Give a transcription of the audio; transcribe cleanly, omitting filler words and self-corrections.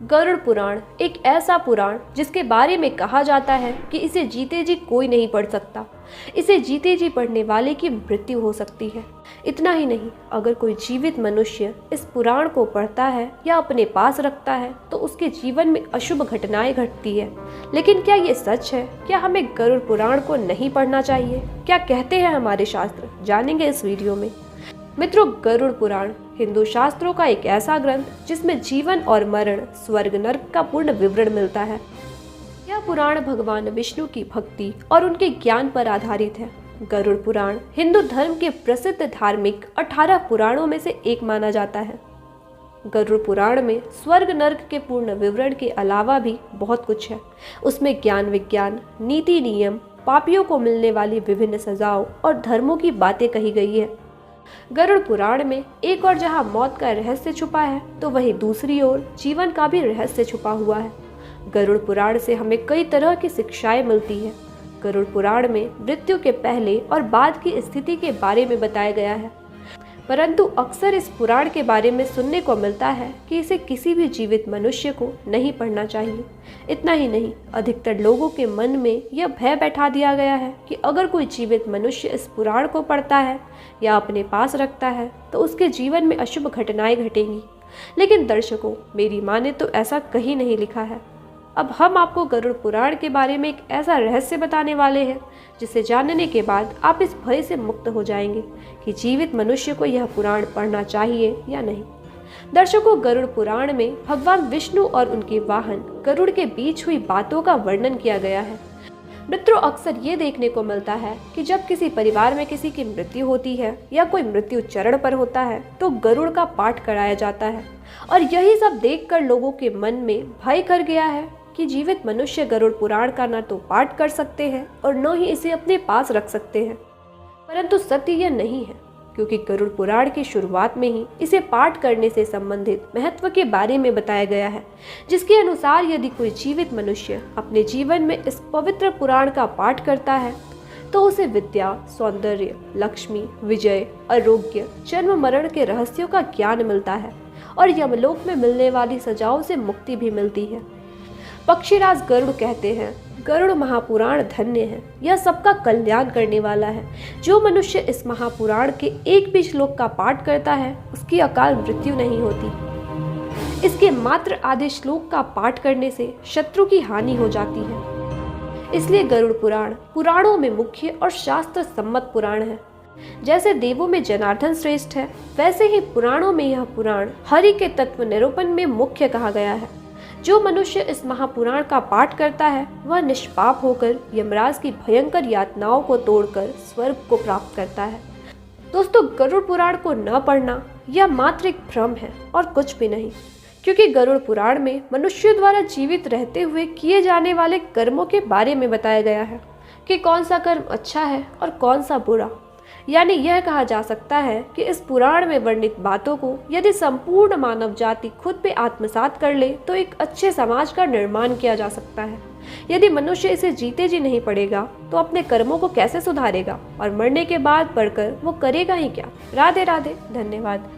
गरुड़ पुराण एक ऐसा पुराण जिसके बारे में कहा जाता है कि इसे जीते जी कोई नहीं पढ़ सकता। इसे जीते जी पढ़ने वाले की मृत्यु हो सकती है। इतना ही नहीं, अगर कोई जीवित मनुष्य इस पुराण को पढ़ता है या अपने पास रखता है तो उसके जीवन में अशुभ घटनाएं घटती है। लेकिन क्या ये सच है? क्या हमें गरुड़ पुराण को नहीं पढ़ना चाहिए? क्या कहते हैं हमारे शास्त्र? जानेंगे इस वीडियो में। मित्रों, गरुड़ पुराण हिंदू शास्त्रों का एक ऐसा ग्रंथ जिसमें जीवन और मरण, स्वर्ग नर्क का पूर्ण विवरण मिलता है। यह पुराण भगवान विष्णु की भक्ति और उनके ज्ञान पर आधारित है। गरुड़ पुराण हिंदू धर्म के प्रसिद्ध धार्मिक 18 पुराणों में से एक माना जाता है। गरुड़ पुराण में स्वर्ग नर्क के पूर्ण विवरण के अलावा भी बहुत कुछ है। उसमें ज्ञान विज्ञान, नीति नियम, पापियों को मिलने वाली विभिन्न सजाओं और धर्मों की बातें कही गई है। गरुड़ पुराण में एक और जहां मौत का रहस्य छुपा है तो वहीं दूसरी ओर जीवन का भी रहस्य छुपा हुआ है। गरुड़ पुराण से हमें कई तरह की शिक्षाएं मिलती है। गरुड़ पुराण में मृत्यु के पहले और बाद की स्थिति के बारे में बताया गया है, परंतु अक्सर इस पुराण के बारे में सुनने को मिलता है कि इसे किसी भी जीवित मनुष्य को नहीं पढ़ना चाहिए। इतना ही नहीं, अधिकतर लोगों के मन में यह भय बैठा दिया गया है कि अगर कोई जीवित मनुष्य इस पुराण को पढ़ता है या अपने पास रखता है तो उसके जीवन में अशुभ घटनाएं घटेंगी। लेकिन दर्शकों, मेरी माने तो ऐसा कहीं नहीं लिखा है। अब हम आपको गरुड़ पुराण के बारे में एक ऐसा रहस्य बताने वाले हैं जिसे जानने के बाद आप इस भय से मुक्त हो जाएंगे कि जीवित मनुष्य को यह पुराण पढ़ना चाहिए या नहीं। दर्शकों, गरुड़ पुराण में भगवान विष्णु और उनके वाहन गरुड़ के बीच हुई बातों का वर्णन किया गया है। मित्रों, अक्सर ये देखने को मिलता है कि जब किसी परिवार में किसी की मृत्यु होती है या कोई मृत्यु चरण पर होता है तो गरुड़ का पाठ कराया जाता है, और यही सब देखकर लोगों के मन में भय कर गया है कि जीवित मनुष्य गरुड़ पुराण का न तो पाठ कर सकते हैं और न ही इसे अपने पास रख सकते हैं। परंतु सत्य यह नहीं है, क्योंकि गरुड़ पुराण की शुरुआत में ही इसे पाठ करने से संबंधित महत्व के बारे में बताया गया है, जिसके अनुसार यदि कोई जीवित मनुष्य अपने जीवन में इस पवित्र पुराण का पाठ करता है तो उसे विद्या, सौंदर्य, लक्ष्मी, विजय, आरोग्य, जन्म मरण के रहस्यों का ज्ञान मिलता है और यमलोक में मिलने वाली सजाओं से मुक्ति भी मिलती है। पक्षीराज गरुड़ कहते हैं, गरुड़ महापुराण धन्य है, यह सबका कल्याण करने वाला है। जो मनुष्य इस महापुराण के एक भी श्लोक का पाठ करता है उसकी अकाल मृत्यु नहीं होती। इसके मात्र आधे श्लोक का पाठ करने से शत्रु की हानि हो जाती है। इसलिए गरुड़ पुराण पुराणों में मुख्य और शास्त्र सम्मत पुराण है। जैसे देवों में जनार्दन श्रेष्ठ है, वैसे ही पुराणों में यह पुराण हरि के तत्व निरूपण में मुख्य कहा गया है। जो मनुष्य इस महापुराण का पाठ करता है वह निष्पाप होकर यमराज की भयंकर यातनाओं को तोड़कर स्वर्ग को प्राप्त करता है। दोस्तों, गरुड़ पुराण को न पढ़ना यह मात्र एक भ्रम है और कुछ भी नहीं, क्योंकि गरुड़ पुराण में मनुष्य द्वारा जीवित रहते हुए किए जाने वाले कर्मों के बारे में बताया गया है कि कौन सा कर्म अच्छा है और कौन सा बुरा। यानी यह कहा जा सकता है कि इस पुराण में वर्णित बातों को यदि संपूर्ण मानव जाति खुद पे आत्मसात कर ले तो एक अच्छे समाज का निर्माण किया जा सकता है। यदि मनुष्य इसे जीते जी नहीं पढ़ेगा तो अपने कर्मों को कैसे सुधारेगा, और मरने के बाद पढ़कर वो करेगा ही क्या। राधे राधे, धन्यवाद।